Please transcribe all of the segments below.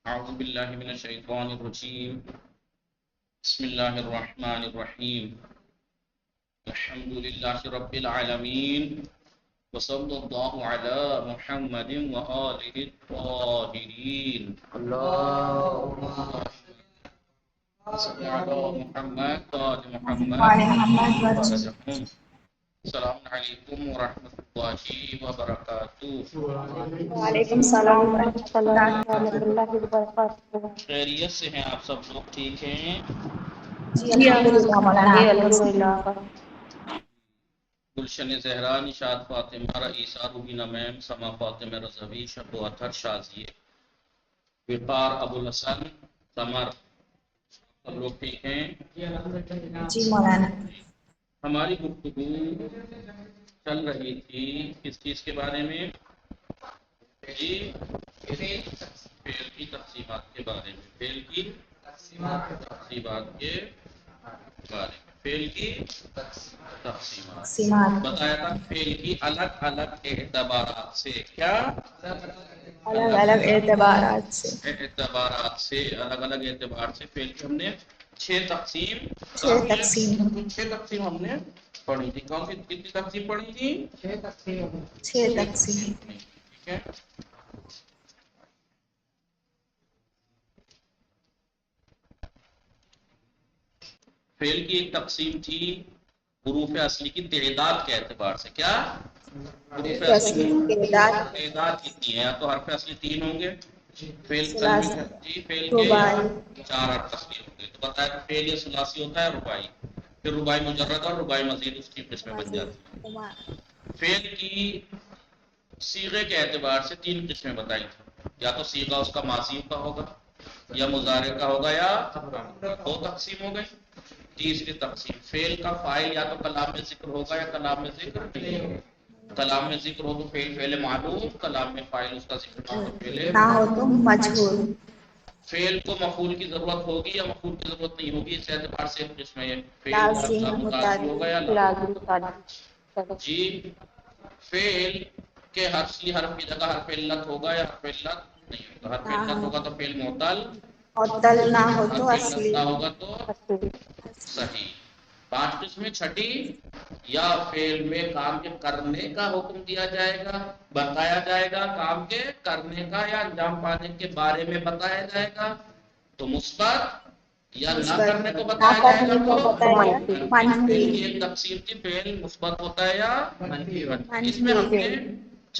أعوذ بالله من الشيطان الرجيم. بسم الله الرحمن الرحيم. الحمد لله رب العالمين، وصلى الله على محمد وآله الطاهرين. اللهم صل على محمد وآل محمد. السلام علیکم ورحمۃ اللہ وبرکاتہ. وعلیکم السلام ورحمۃ اللہ وبرکاتہ. خیریت سے ہیں آپ سب لوگ؟ ٹھیک ہیں؟ جی الحمدللہ مولانا. الحمدللہ. گلشن زہرا، نشاد فاطمہ، رئیسہ، روبینہ میم، سما فاطمہ رضوی، شب و اطہر شازیہ، وقار، ابو الحسن، سمر، سب لوگ ٹھیک ہیں؟ جی مولانا. ہماری گفتگو چل رہی تھی کس چیز کے بارے میں؟ جی، فعل کی تقسیمات کے بارے میں. فعل کی تقسیمات کے بارے میں. فعل کی تقسیمات بتایا تھا. فعل کی الگ الگ اعتبارات سے. کیا؟ الگ الگ اعتبارات سے. اعتبارات سے، الگ الگ اعتبار سے فعل کی ہم نے 6 تقسیم ہم نے پڑھی تھی. کون سی کتنی تقسیم پڑھی تھی؟ 6 تقسیم. ٹھیک ہے. فعل کی ایک تقسیم تھی حروف اصلی کی تعداد کے اعتبار سے. کیا؟ حروف اصلی کی تعداد کتنی ہے؟ یا تو حرف اصلی 3 ہوں گے. فعل کے 4 حرف اصلی ہوں گے. تو بتایا کہ فعل یا ثلاثی ہوتا ہے رباعی، پھر رباعی مجرد اور رباعی مزید اس کی قسمیں بن جاتی ہیں. فعل کی صیغے کے اعتبار سے 3 قسمیں بتائی تھی. یا تو صیغہ اس کا ماضی کا ہوگا، یا مضارع کا ہوگا، یا 2 تقسیم ہو گئی. تیسری تقسیم فعل کا فاعل یا تو کلام میں ذکر ہوگا یا کلام میں ذکر نہیں ہوگا. کلام میں ذکر ہو تو فعل معلوم، کلام میں فاعل اس کا ذکر نہ ہو تو مجہول. فعل کو مفعول کی ضرورت ہوگی یا مفعول کی ضرورت نہیں ہوگی، اس اعتبار سے ایک قسم ہے. فعل متعدی ہوگا یا لازم. جی. فعل کے اصلی حرف کی جگہ حرف علت ہوگا یا حرف علت نہیں ہوگا. حرف علت ہوگا تو فعل معتل، معطل نہ ہو تو حرف علت اصلی. نہ ہوگا تو صحیح. 5 قسمیں. چھٹی، یا فعل میں کام کے کرنے کا حکم دیا جائے گا، بتایا جائے گا. کام کے کرنے کا یا انجام پانے کے بارے میں بتایا جائے گا تو مثبت، یا نہ کرنے کو بتایا جائے گا تو منفی. فعل کی ایک تقسیم تھی فعل مثبت ہوتا ہے یا منفی. اس میں ہم نے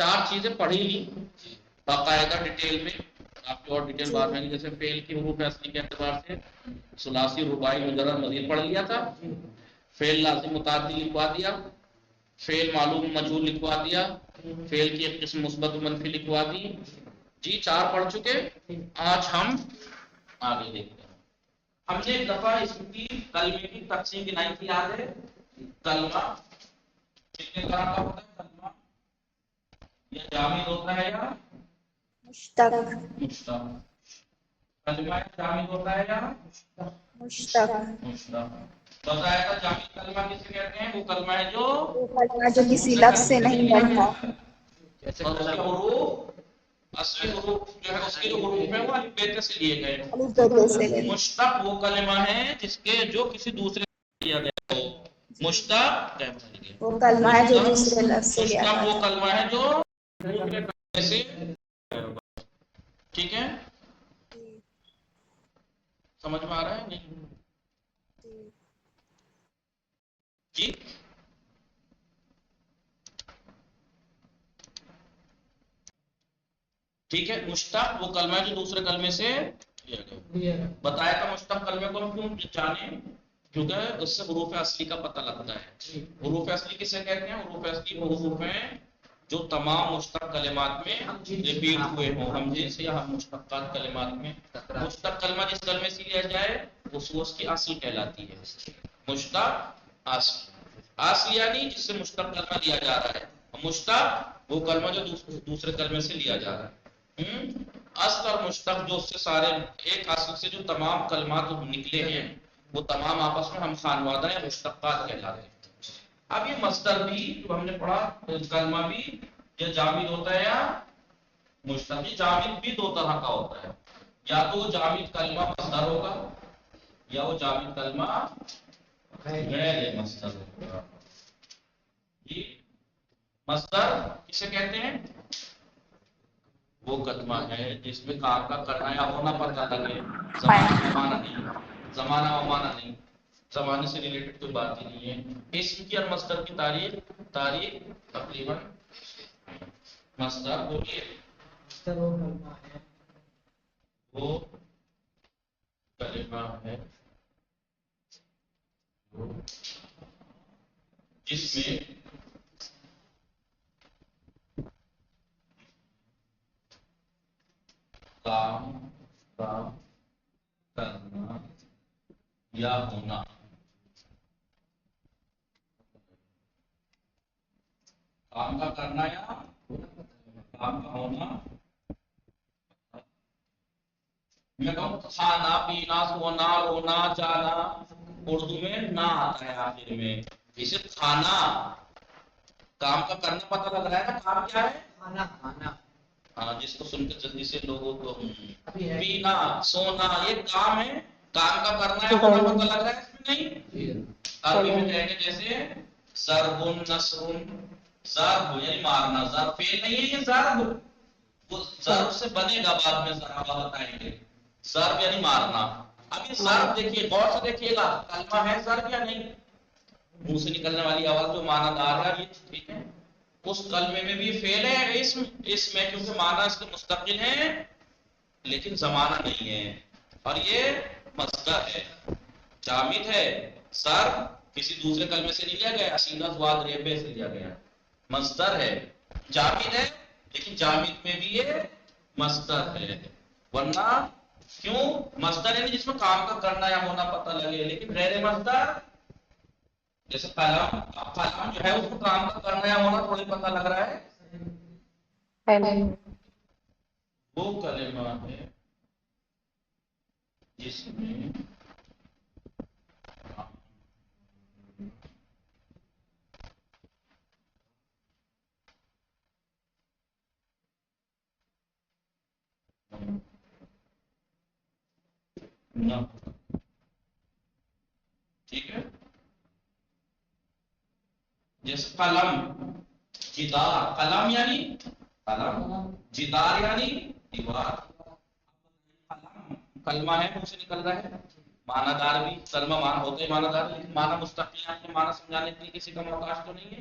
4 چیزیں پڑھی لی باقاعدہ ڈیٹیل میں. آپ کی اور ڈیٹیل بعد میں، جیسے فعل کی حروف اصلی کے اعتبار سے ثلاثی، رباعی، مجرد، مزید پڑھ لیا تھا. فعل لازم متعدی لکھوا دیا، فعل معلوم مجہول لکھوا دیا، فعل کی ایک قسم مثبت و منفی لکھوا دی. جی 4 پڑھ چکے. آج ہم آگے دیکھتے ہیں. ہم نے ایک دفعہ اس کی کلمے کی تقسیم گنائی تھی، یاد ہے؟ کلمہ کتنے طرح کا ہوتا ہے؟ کلمہ یا جامد ہوتا ہے یا مشتق. کلمہ جامد ہوتا ہے یا مشتق. بتایا تھا جامد کلمہ کسے کہتے ہیں؟ وہ کلمہ ہے جو کسی لفظ سے نہیں بنتا. جیسے حروف اصلی حروف جو ہے اس کے جو حروف ہیں وہ الف بیت سے لیے گئے. مشتق وہ کلمہ ہے جس کے جو کسی دوسرے سے لیا گیا ہو. مشتق وہ کلمہ ہے جو دوسرے لفظ سے لیا مشتق گیا. وہ کلمہ ہے جو دوسرے کلمے سے. ٹھیک ہے، سمجھ میں آ رہا ہے نہیں؟ جی ٹھیک ہے. مشتق وہ کلمہ ہے جو دوسرے کلمے سے لیا گیا. بتایا تھا مشتق کلمے کو ہم کیوں جانیں؟ کیونکہ اس سے حروف اصلی کا پتہ لگتا ہے. حروف اصلی کسے کہتے ہیں؟ حروف اصلی وہ حروف ہیں جو تمام مشتق کلمات میں ریپیٹ ہوئے ہوں. ہم جیسے ہم مشتقات کلمات میں مشتق کلمہ جس کلمے سے لیا جائے اس کی اصل کہلاتی ہے. مشتق اصل یعنی جس سے مشتق کلمہ لیا جا رہا ہے. مشتق وہ کلمہ جو دوسرے کلمے سے لیا جا رہا ہے. اصل اور مشتق جو اس سے سارے ایک اصل سے جو تمام کلمات نکلے ہیں وہ تمام آپس میں ہم خانوادہ یا مشتقات کہلاتے ہیں. اب یہ مصدر بھی جو ہم نے پڑھا کلمہ بھی یہ جامد ہوتا ہے یا مشتق. جامد بھی 2 طرح کا ہوتا ہے. یا تو وہ جامد کلمہ مصدر ہوگا یا وہ جامد کلمہ غیر مصدر ہوگا. جی مصدر کسے کہتے ہیں؟ وہ کلمہ ہے جس میں کام کا کرنا یا ہونا پتہ لگے، زمانہ ومانہ نہیں، زمانہ ومانہ نہیں، زمانے سے ریلیٹڈ کوئی بات ہی نہیں ہے. اسم کی اور مصدر کی تاریخ تقریباً مصدر وہ کلمہ ہے جس میں کام کا کرنا یا ہونا، کام کا کرنا یا کام کا ہونا. میں کہوں کھانا پینا سونا رونا جانا، اردو میں نہ آتا ہے آخر میں. اسے کھانا کام کا کرنا پتہ لگ رہا ہے نا، کام کیا ہے؟ کھانا. ہاں جس کو سن کے جلدی سے لوگوں کو پینا سونا یہ کام ہے، کام کا کرنا ہے ہونا پتہ لگ رہا ہے اس میں نہیں. عربی میں کہیں گے جیسے ضرب نصر، ضرب یعنی مارنا، ضرب فعل نہیں ہے یہ، ضرب وہ ضرب سے بنے گا، بعد میں ضرب بتائیں گے. ضرب یعنی مارنا. اب یہ ضرب دیکھیے غور سے دیکھیے گا، کلمہ ہے ضرب یا نہیں؟ منہ سے نکلنے والی آواز جو معنی دار ہے یہ ٹھیک ہے، اس کلمے میں بھی فعل ہے اسم میں کیونکہ معنی اس کے مستقل ہے لیکن زمانہ نہیں ہے، اور یہ مصدر ہے، جامد ہے. ضرب کسی دوسرے کلمے سے نہیں لیا گیا، سیدھا ضاد ریبے سے لیا گیا. مصدر ہے، جامد ہے لیکن جامد میں بھی یہ مصدر ہے. ورنہ کیوں مصدر یعنی جس میں کام کا کرنا یا ہونا پتہ لگے، لیکن غیر مصدر جیسے قلم، قلم جو ہے اس کو کام کا کرنا یا ہونا تھوڑی پتہ لگ رہا ہے. وہ کلمہ ہے جس میں نہ ٹھیک ہے. جیسے قلم، جدار، قلم یعنی قلم، جدار یعنی دیوار. قلم کلمہ ہے منہ سے نکل رہا ہے، معنی دار بھی کلمہ معنی ہوتے ہیں، معنی دار لیکن معنی مستقل ہے، اپنے معنی سمجھانے کے لیے کسی کا محتاج تو نہیں ہے،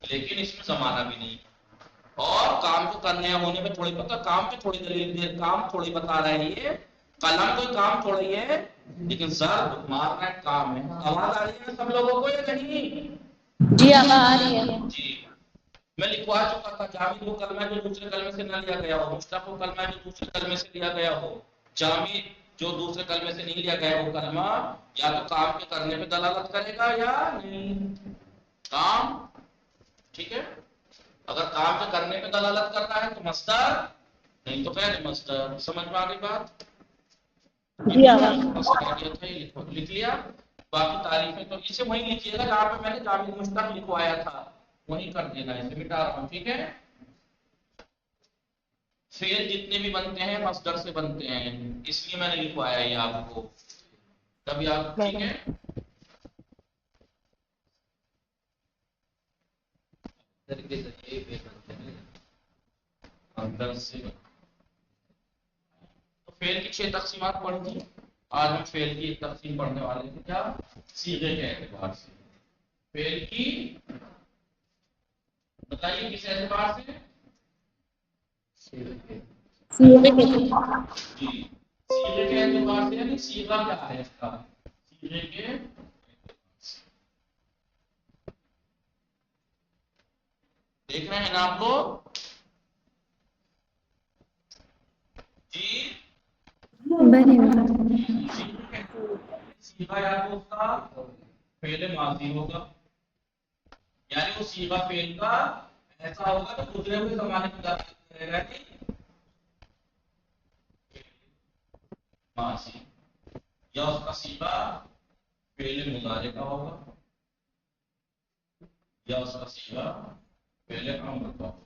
لیکن اس میں زمانہ بھی نہیں. اور کام کو کرنے ہونے میں تھوڑی پتہ، کام پہ تھوڑی دلیل، کام تھوڑی بتا رہا ہے. یہ قلم کوئی کام تھوڑی ہے، لیکن ضرب مارنا ایک کام ہے. آواز آ رہی ہے سب لوگوں کو یا نہیں؟ جی آقا آ رہی ہے. جی میں لکھوا چکا تھا، جامد وہ کلمہ جو دوسرے کلمے سے نہ لیا گیا ہو، مشتق وہ کلمہ جو دوسرے کلمے سے لیا گیا ہو، جامد جو دوسرے کلمے سے نہیں لیا گیا وہ کلمہ یا تو کام کے کرنے پہ دلالت کرے گا یا نہیں. کام ٹھیک ہے، اگر کام کے کرنے پہ دلالت کرتا ہے تو مصدر، نہیں تو غیر مصدر. سمجھ میں آ گئی بات؟ جی آقا. لکھ لیا. باقی تعریفیں تو اسے وہیں لکھیے گا جہاں پہ میں نے جامد مشتق لکھوایا تھا، وہیں کر دینا. اسے مٹا رہا ہوں ٹھیک ہے. فعل جتنے بھی بنتے ہیں مصدر سے بنتے ہیں، اس لیے میں نے لکھوایا یہ آپ کو. تب آپ ٹھیک ہے. تو فعل کی 6 تقسیمات پڑھ دی. آج ہم فعل کی ایک تقسیم پڑھنے والے ہیں، کیا؟ صیغے کے اعتبار سے. فعل کی بتائیے کس اعتبار سے؟ جی صیغے کے اعتبار سے، یعنی صیغہ کیا ہے اس کا؟ صیغے کے دیکھ رہے ہیں نا آپ لوگ؟ جی صیغہ یا تو اس کا فعل ماضی ہوگا، یعنی وہ صیغہ فعل کا ایسا ہوگا جو گزرے ہوئے زمانے کی بات کرے گا، ماضی، یا اس کا صیغہ فعل مضارع کا ہوگا، یا اس کا صیغہ فعل امر کا ہوگا.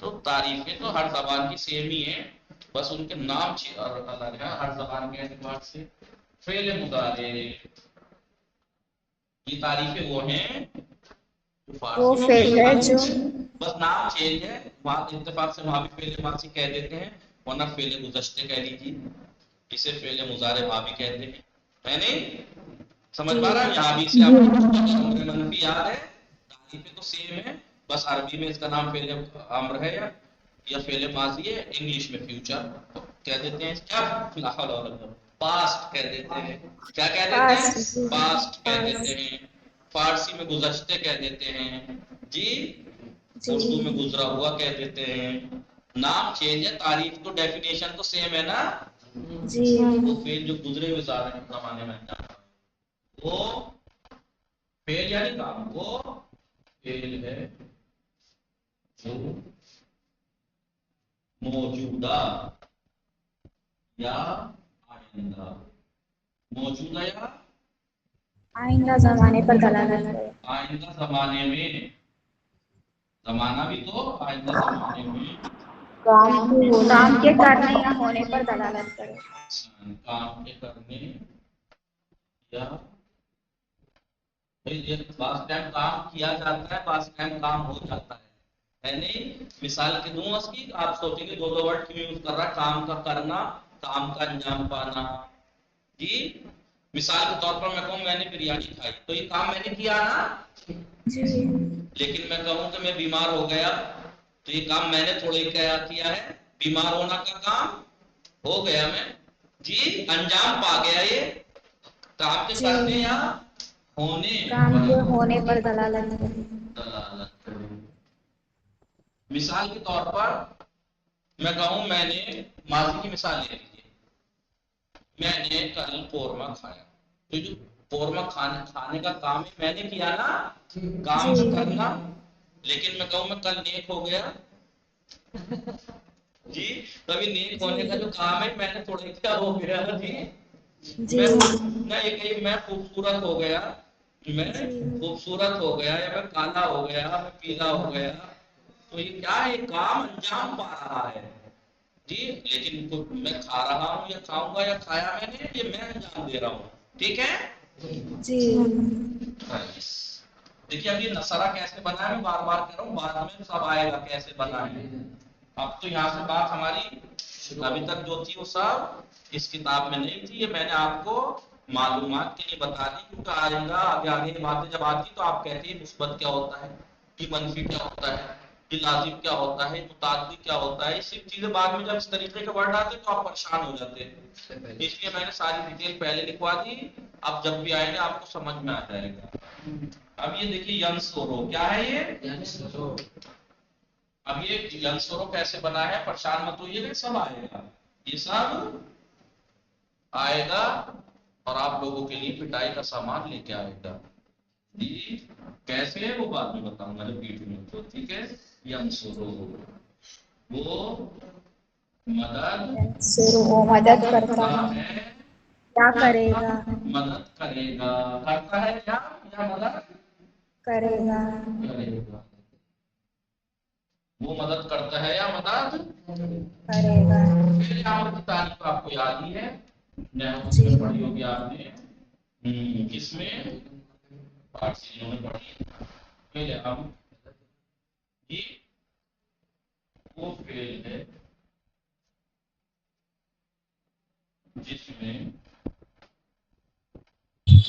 تو تعریفیں تو ہر زبان کی سیم ہی ہیں، بس ان کے نام الگ ہے ہر زبان کے اعتبار سے. فعل مضارع یہ تعریفیں وہ ہیں جو وہ فارسی فعل ہے جو بس نام چینج ہے، وہاں اتفاق سے وہاں بھی فعل ماضی کہہ دیتے ہیں، ورنہ فعل گزشتے کہہ لیجیے، اسے فعل مضارع وہاں بھی کہتے ہیں. ہے نہیں سمجھ پا رہا ہے؟ یہاں بھی اسے آپ کو منفی یاد ہے، تعریفیں تو سیم ہے، بس عربی میں اس کا نام فعل امر ہے یا فعل ماضی ہے، انگلش میں فیوچر کہہ دیتے ہیں، کیا پاسٹ کہہ دیتے ہیں. کیا کہہ دیتے پاس ہیں؟ پاسٹ کہہ دیتے ہیں. فارسی میں گزشتے کہہ دیتے ہیں جی، اردو میں گزرا ہوا کہہ دیتے ہیں. نام چینج ہے، تعریف تو ڈیفینیشن تو سیم ہے نا. جی وہ فعل جو گزرے ہوئے زمانے میں وہ فعل یعنی کام، وہ فعل ہے جو موجودہ یا آئندہ، موجودہ یا آئندہ زمانے پر دلالت کرے. آئندہ زمانے میں، زمانہ بھی تو آئندہ زمانے میں کام کے کرنے یا ہونے پر دلالت کرے. کام کے کرنے یا بعض ٹائم کام کیا جاتا ہے، بعض ٹائم کام ہو جاتا ہے نہیں. مثال کے دوں اس کی، آپ سوچیں گے دو ورڈ کیوں یوز کر رہا ہے، کام کا کرنا، کام کا انجام پانا. جی مثال کے طور پر میں کہوں میں نے بریانی کھائی تو یہ کام میں نے کیا نا. جی لیکن میں کہوں کہ میں بیمار ہو گیا تو یہ کام میں نے تھوڑے کیا ہے، بیمار ہونا کا کام ہو گیا میں جی، انجام پا گیا. یہ کام کے کرنے یا ہونے کام پر کے ہونے پر دلالت کرے. دلالت کرے. مثال کے طور پر میں کہوں میں نے ماضی کی مثال لے لیجیے، میں نے کل قورمہ کھایا تو جو قورمہ کھانے کا کام ہے میں نے کیا نا، کام کا کرنا. لیکن میں کہوں میں کل نیک ہو گیا جی، تبھی نیک ہونے کا جو کام ہے میں نے تھوڑا کیا ہو گیا جی، میں خوبصورت ہو گیا، میں خوبصورت ہو گیا یا میں کالا ہو گیا، میں پیلا ہو گیا، تو یہ کیا ہے، کام انجام پا رہا ہے جی. لیکن میں کھا رہا ہوں یا کھاؤں گا یا کھایا میں نے، یہ میں انجام دے رہا ہوں. ٹھیک ہے جی دیکھیے اب یہ نصرہ کیسے بنا ہے، میں بار بار کہہ رہا ہوں، بعد میں سب آئے گا کیسے بنا ہے. اب تو یہاں سے بات ہماری ابھی تک جو تھی وہ سب اس کتاب میں نہیں تھی، یہ میں نے آپ کو معلومات کے لیے بتا دی، کیونکہ آئندہ آگے باتیں جب آتی تو آپ کہتے ہیں مثبت کیا ہوتا ہے، کہ منفی کیا ہوتا ہے، کہ لازم کیا ہوتا ہے، متعدی کیا ہوتا ہے. یہ سب چیزیں بعد میں جب اس طریقے کے ورڈ آتے تو آپ پریشان ہو جاتے ہیں. اس لیے میں نے ساری ڈیٹیل پہلے لکھوا دی، اب جب بھی آئے گا آپ کو سمجھ میں آ جائے گا. اب یہ دیکھیے ینصرو کیا ہے، یہ اب یہ ینصرو کیسے بنا ہے، پریشان مت ہوئیے گا، سب آئے گا، یہ سب آئے گا اور آپ لوگوں کے لیے پٹائی کا سامان لے کے آئے گا جی. کیسے ہے وہ بعد میں بتاؤں گا جب ویڈیو میں تو. ٹھیک ہے، ینصرو وہ مدد کرتا ہے، کیا کرے گا، مدد کرے گا، کرتا ہے کیا یا مدد کرے گا. وہ مدد کرتا ہے یا مدد کرے گا. پہلے عامر کی تعریف آپ کو یاد ہی ہے، نحو میں پڑھی ہوگی آپ نے، کس میں فارسی میں پڑھی. پہلے ہم یہ وہ فعل ہے جس میں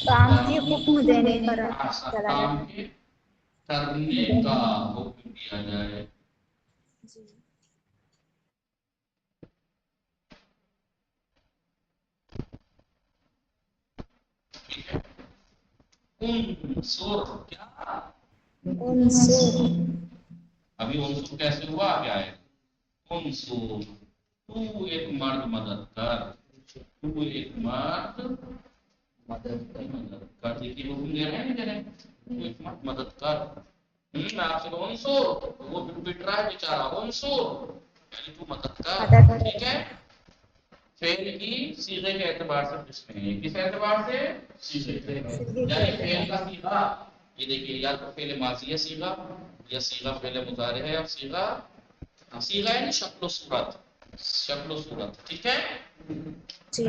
کام کے حکم دینے پر کام دلالت. کے کرنے کا حکم دیا جائے. ٹھیک ہے، انصر کیا، انصر ابھی انصر کیسے ہوا کیا ہے، انصر تو ایک مرد مدد کر، تو ایک مرد مدد کر. دیکھیے حکم دے رہے ہیں دے رہے ہیں، تو ایک مرد مدد کر. میں آپ سے کہوں انصر، وہ پٹ رہا ہے بیچارہ، انصر یعنی تو مدد کر. ٹھیک ہے، فعل کی صیغے کے اعتبار سے کس میں ہے، کس اعتبار سے صیغے، یعنی فعل کا صیغہ. یہ دیکھیے یا تو فعل ماضی ہے صیغہ، یا صیغہ فعل مضارع ہے، یا صیغہ صیغہ یعنی شکل و صورت، شکل و صورت، ٹھیک ہے جی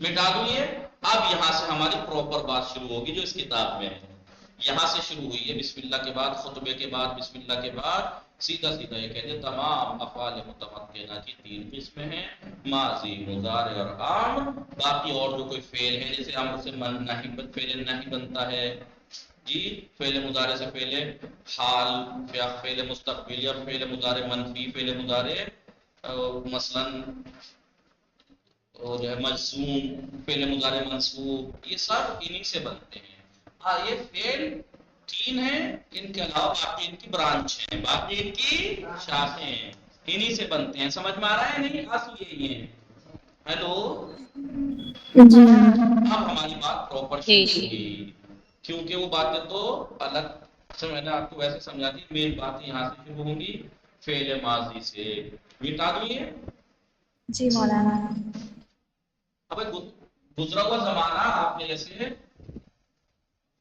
مٹا دوں یہ. اب یہاں سے ہماری پراپر بات شروع ہوگی جو اس کتاب میں ہے. یہاں سے شروع ہوئی ہے بسم اللہ کے بعد، خطبے کے بعد بسم اللہ کے بعد سیدھا سیدھا یہ کہتے ہیں تمام افعال متمکنہ کی 3 قسمیں ہیں، ماضی، مضارع اور عام. باقی اور جو کوئی فعل ہے جیسے امر سے فعل نہیں بنتا ہے جی، فعل مضارع سے پہلے حال یا فعل مستقبل یا فعل مضارع منفی، فعل مضارع مثلا اور مجزوم، فعل مضارع منصوب، یہ سب انہی سے بنتے ہیں. یہ فعل 3 ہیں، ان کے علاوہ باقی ان کی برانچ ہیں، باقی ان کی شاخیں ہیں، انہی سے بنتے ہیں. سمجھ میں آ رہا ہے نہیں؟ اصل یہی ہے. ہیلو، جی اب ہماری بات پراپر جی شروع ہوگی، کیونکہ وہ باتیں تو الگ سے میں نے آپ کو ویسے سمجھا دی. مین باتیں یہاں سے شروع ہوں گی فعل ماضی سے. مٹا دوں یہ. جی مولانا. اب گزرا ہوا زمانہ آپ نے جیسے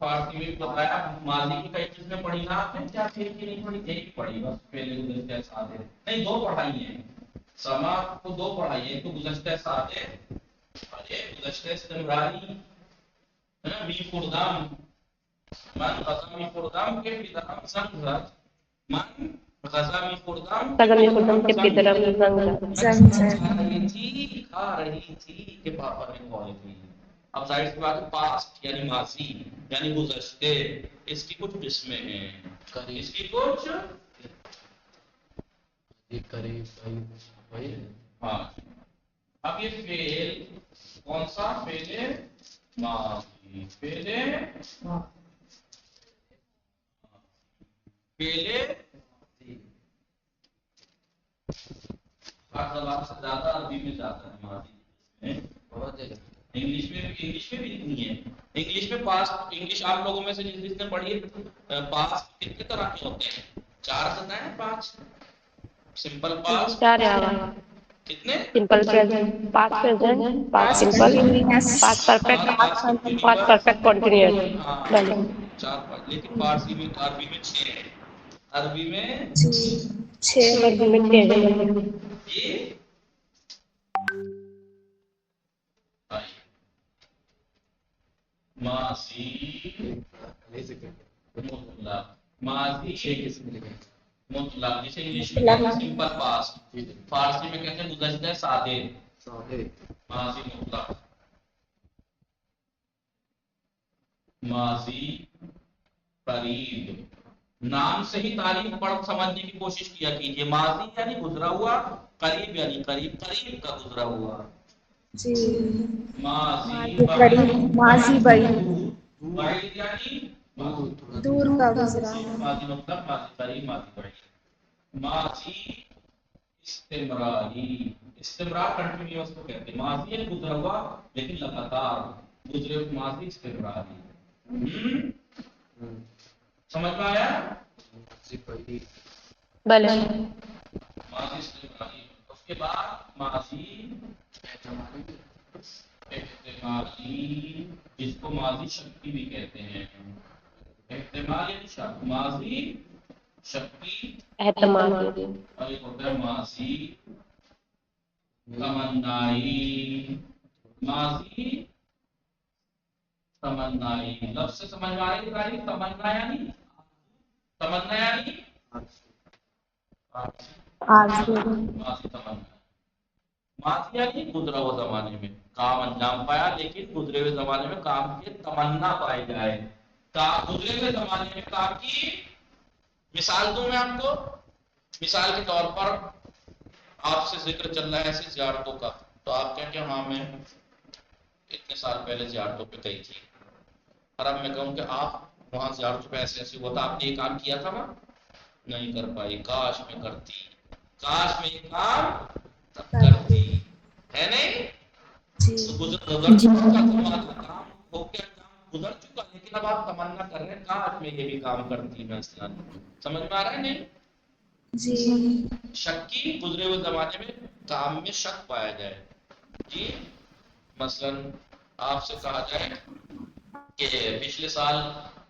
فارسی میں بتایا، ماضی کی کئی چیزیں پڑھی نا آپ نے، کیا ایک کی نہیں پڑھی؟ ایک ہی پڑھی بس، پہلے گزشتہ سادے نہیں، 2 پڑھائی ہیں. سما کو 2 پڑھائی ہیں، ایک تو گزشتہ سادے اور ایک گزشتہ استمراری. می خوردام من غزامی خوردام کے بدام سنگرت، من غزامی خوردام کے قدم بدام کے بدرم میں کھا رہی تھی کہ پاپا نے کال کی. اب ظاہر سی بات ہے پاسٹ یعنی ماضی یعنی گزشتے، اس کی کچھ قسمیں ہیں، اس کی کچھ ہاں. اب یہ فعل کون سا؟ فعل ماضی، فعل ہر زبان سے زیادہ عربی میں زیادہ ہے ماضی، انگلش میں بھی اتنی ہے. انگلش میں پاسٹ، انگلش آپ لوگوں میں سے جس نے پڑھی ہے، پاسٹ کتنے طرح کے ہوتے ہیں؟ 4 بتائیں. 5 سمپل پاسٹ، 4 کتنے؟ Simple present, past present, past simple, past perfect, past perfect continuous. 4-5. لیکن فارسی میں، عربی میں 6 ہے. عربی میں جی 6 عربی میں 6 ہے. یہ ماضی مطلق، ماضی مطلق جسے انگلش میں کہتے ہیں سمپل پاسٹ، فارسی میں کہتے ہیں گزشتہ سادے. ماضی مطلق، ماضی قریب. نام سے ہی تعریف پڑھ سمجھنے کی کوشش کیا کیجیے. ماضی یعنی گزرا ہوا، قریب یعنی قریب قریب کا گزرا ہوا. جی ماضی قریب، ماضی بعید، بعید یعنی دور کا گزرا ہوا. ماضی مطلب ماضی قریب، ماضی بعید. ماضی استمراری، استمرار کنٹینیوس کو کہتے ہیں. ماضی یعنی گزرا ہوا لیکن لگاتار گزرے ہوئے، ماضی استمراری. سمجھ میں آیا؟ بلے ماضی استمراری. اس کے بعد ماضی احتمالی، جس کو ماضی شکی بھی کہتے ہیں. احتمال یعنی شک، ماضی شکی. احتمال. اور ایک ہوتا ہے ماضی تمنائی. ماضی تمنائی لفظ سے سمجھ میں آ رہی ہے؟ تمنا یعنی آرزو. ماضی تمنا، ماضی یعنی گزرا ہوا زمانے میں کام انجام پایا، لیکن گزرے ہوئے زمانے میں کام کی تمنا پائی جائے. گزرے ہوئے زمانے میں کام کی مثال دوں میں آپ کو. مثال کے طور پر آپ سے ذکر چل رہا ہے ایسی زیارتوں کا، تو آپ کہیں کہ ہاں میں اتنے سال پہلے زیارتوں پہ گئی تھی، اور اب میں کہوں کہ آپ وہاں زیارتوں پہ ایسے ایسے ہوا تھا، آپ نے یہ کام کیا تھا نا، نہیں کر پائی، کاش میں کرتی، کاش میں یہ کام تب کرتی ہے. نہیں تو گزر کام ہو کے کام گزر چکا، لیکن اب آپ تمنا کر رہے ہیں کاش میں یہ بھی کام کرتی مثلا. سمجھ میں آ رہا ہے نہیں؟ جی شکی، گزرے ہوئے زمانے میں کام میں شک پایا جائے. جی مثلا آپ سے کہا جائے کہ پچھلے سال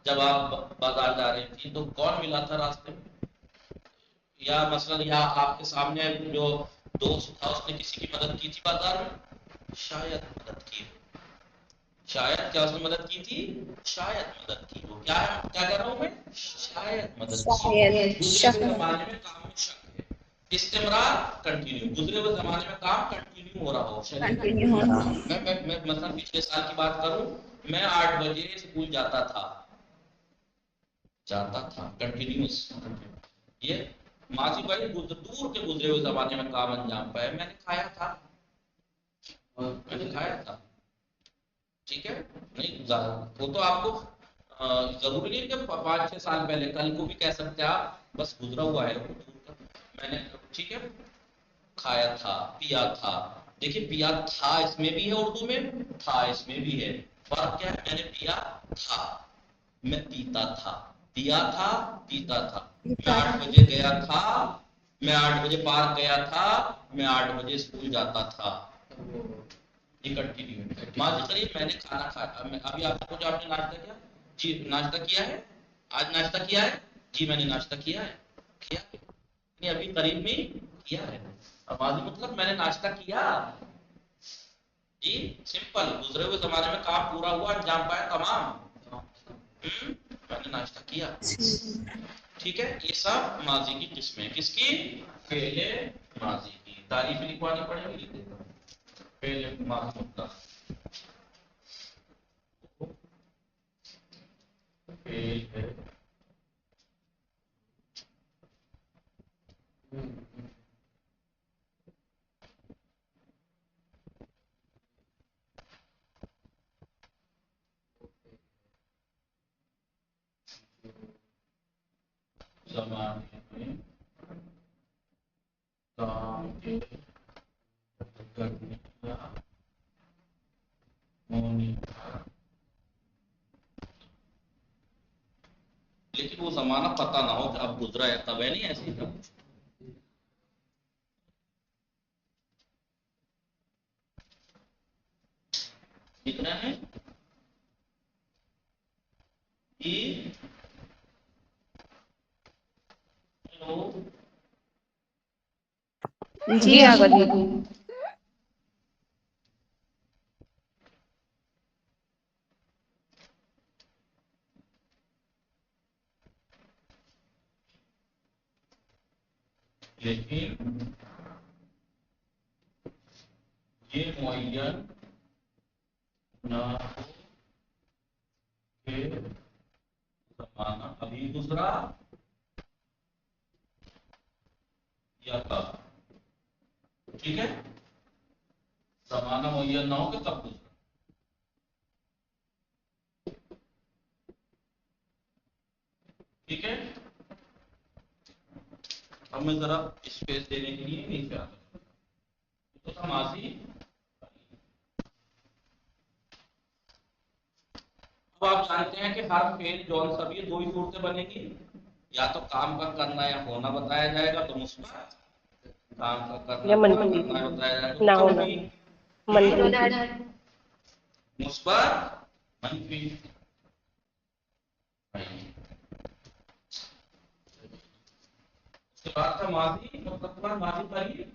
جب آپ بازار جا رہی تھی تو کون ملا تھا راستے میں؟ یا مثلا یا آپ کے سامنے جو دوست تھا اس نے کسی کی مدد کی تھی بازار میں، شاید مدد کی ہو، شاید کیا اس نے مدد کی تھی، شاید مدد کی ہو، کیا کیا کہہ رہا ہوں میں، شاید مدد کی ہو، شاید گزرے شک ہوئے زمانے میں کام میں شک ہے، استمرار کنٹینیو، گزرے ہوئے زمانے میں کام کنٹینیو ہو رہا ہو، کنٹینیو ہو رہا ہو. میں مثلا پچھلے سال کی بات کروں، میں 8 بجے اسکول جاتا تھا کنٹینیوس، یہ ماضی بھائی دور کے گزرے ہوئے زمانے میں کام انجام پایا، میں نے کھایا تھا، ٹھیک ہے، نہیں وہ تو آپ کو ضروری نہیں کہ 5-6 سال پہلے، کل کو بھی کہہ سکتے آپ، بس گزرا ہوا ہے میں نے، ٹھیک ہے، کھایا تھا، پیا تھا. دیکھیے پیا تھا اس میں بھی ہے اردو میں، تھا اس میں بھی ہے، فرق کیا ہے، میں نے پیا تھا، میں پیتا تھا، پیا تھا، پیتا تھا، میں 8 بجے گیا تھا، میں 8 بجے پارک گیا تھا، میں 8 بجے اسکول جاتا تھا، یہ کنٹینیو. ماضی قریب میں نے کھانا کھایا، ابھی آپ کو جو آپ نے ناشتہ کیا، جی ناشتہ کیا ہے، آج ناشتہ کیا ہے، جی میں نے ناشتہ کیا ہے، کیا نہیں ابھی قریب میں کیا ہے، اب ماضی مطلب میں نے ناشتہ کیا، جی سمپل، گزرے ہوئے زمانے میں کام پورا ہوا، انجام پایا، تمام، میں نے ناشتہ کیا، ٹھیک ہے. یہ سب ماضی کی قسمیں، کس کی، فعل ماضی کی. تعریف لکھوانی پڑے گی، فعل ماضی مطلق، فعل ہے زمانے میں کام کے کرنے کا ہونے کا، لیکن وہ زمانہ پتہ نہ ہو کہ اب گزرا ہے تب ہے، نہیں ایسے ہی تھا. کتنا ہے کہ جی آگا جی. لیکن یہ معین نہ ہو کہ زمانہ ابھی گزرا یا کب، ٹھیک ہے، زمانہ معین نہ ہو کہ کب گزرا، ٹھیک ہے. اب میں ذرا اسپیس دینے کے لیے نہیں چاہتا، تو تھا ماضی. اب آپ جانتے ہیں کہ ہر فعل جون سب یہ 2 ہی صورتیں بنے گی، یا تو کام کا کرنا یا ہونا بتایا جائے گا تو مثبت، کام کا کرنا یا نہ منفی کرنا بتایا جائے نہ گا ہونا، منفی، منفی. مثبت منفی. اس کے بعد تھا ماضی مطلب ماضی قریب،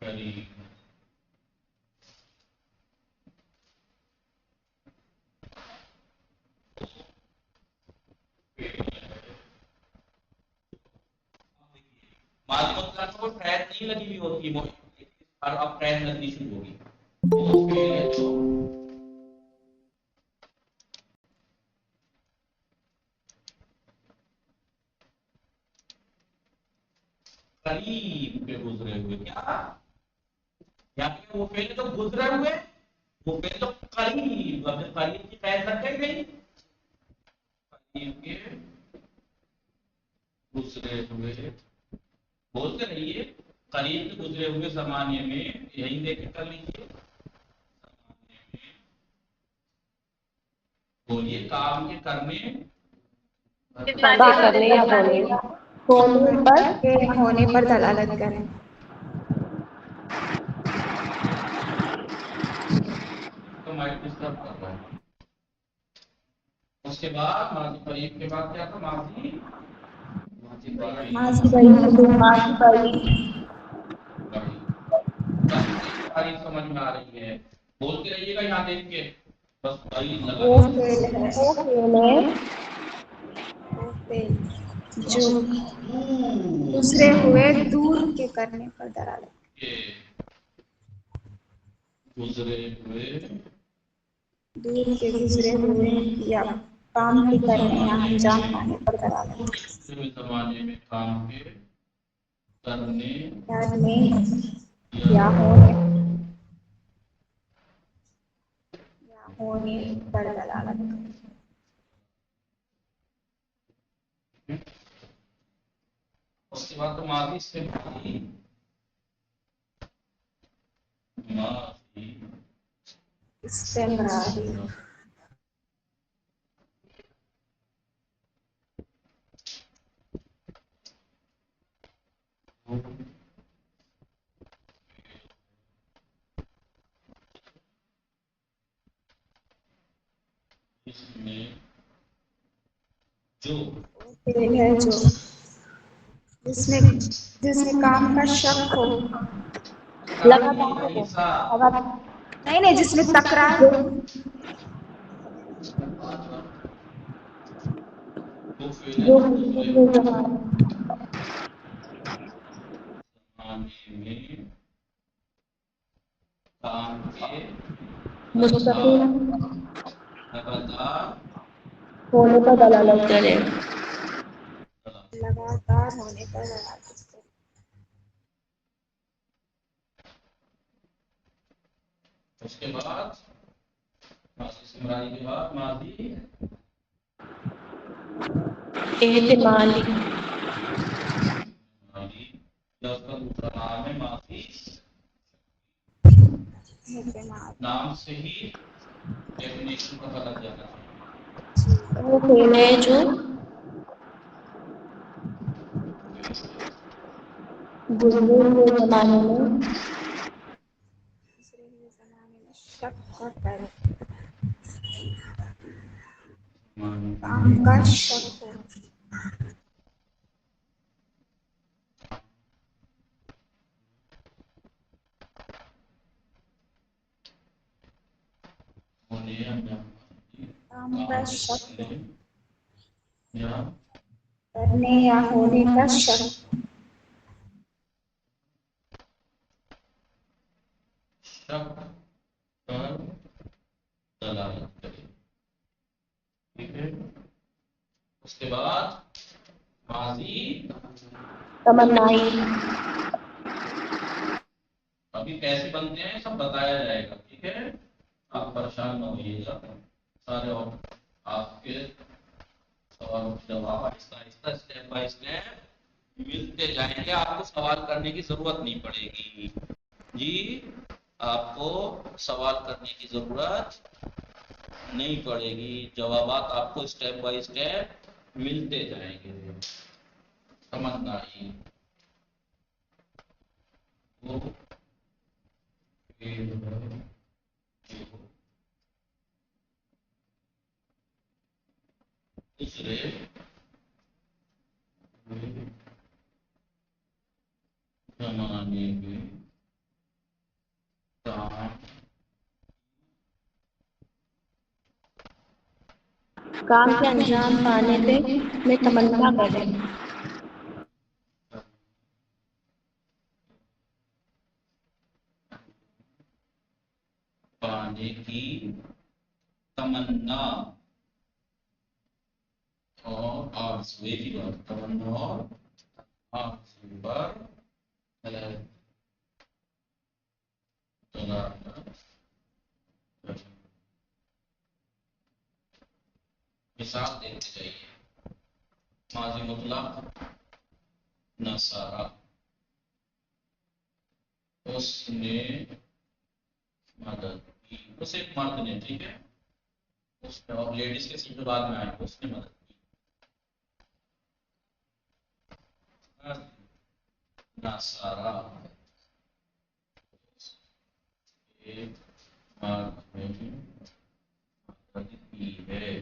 قریب ماضی مطلب کو قید نہیں لگی ہوئی ہوتی ہے، اور اب قید لگنی شروع ہوگی، وہ فعل ہے جو قریب پہ گزرے ہوئے، کیا یا کہ وہ فعل تو گزرے ہوئے، وہ فعل تو قریب، اب قریب کی قید لگ گئی، قریب کے گزرے ہوئے، بولتے رہیے، قریب کے گزرے ہوئے زمانے میں، یہی دیکھ کر لیجیے، بولیے کام کے کرنے کا کرنے یا ہونے، ہونے پر یا ہونے پر دلالت کریں. تو مائک ڈسٹرب کر رہا ہے، اس کے بعد ماضی قریب کے بعد کیا تھا؟ ماضی بعید. ماضی بعید تاریخ سمجھ میں آ رہی ہے، بولتے رہیے گا یہاں دیکھ کے، بس بعید لگا وہ دیجیے. فعل ہے وہ فعل ہے وہ فعل جو گزرے ہوئے دور کے کرنے پر دلالت کہ گزرے ہوئے دور کے گزرے ہوئے یا کام کے کرنے یا انجام پانے پر دلالت پچھلے زمانے میں کام کے کرنے کرنے یا ہونے پر دلالت. اس کے بعد تو ماضی سے ماضی استمراری اس میں جو فعل ہے جو جس میں کام کا شک ہو، لگاتار نہیں جس میں تکرار ہو، جو فعل ہے جو نا گزرے گزرے ہوئے ہوئے زمانے زمانے میں کام کے مستقل لگاتار ہونے پر دلالت کرے. لگاتار ہونے پر دلالت کرے. اس کے بعد ماضی استمراری کے بعد ماضی احتمالی یا اس کا دوسرا نام ہے ماضی اعتماد نام سے ہی ڈیفینیشن پتہ لگ جانا چاہیے. وہ فعل ہے جو گزرے ہوئے زمانے میں شک ہوتا ہے، کام کا شک ہو. ہونے کام کا شک ہو، یا کرنے یا ہونے کا شک. شک پر دلالت کرے. ٹھیک ہے. اس کے بعد ماضی تمنائی ابھی کیسے بنتے ہیں سب بتایا جائے گا. ٹھیک ہے، آپ پریشان نہ ہوئیے گا. سارے اور آپ کے سوال جواب آہستہ آہستہ اسٹیپ بائی اسٹیپ ملتے جائیں گے. آپ کو سوال کرنے کی ضرورت نہیں پڑے گی جی، آپ کو سوال کرنے کی ضرورت نہیں پڑے گی. جوابات آپ کو اسٹیپ بائی اسٹیپ ملتے جائیں گے. سمجھداری وہ دوسرے زمانے میں کام کے انجام پانے پہ میں تمنا کرے. پانے کی تمنا اور آرزو کی بات. تمنا اور آرزو پر مثال دیکھتے جائیے. ماضی مطلق نصارہ، اس نے مدد کی. اس ایک مرد نے، ٹھیک ہے، اس نے، اور لیڈیز کے سیٹ بعد میں آئے، اس نے مدد کی. نصارہ ایک مرد نے مدد کی ہے.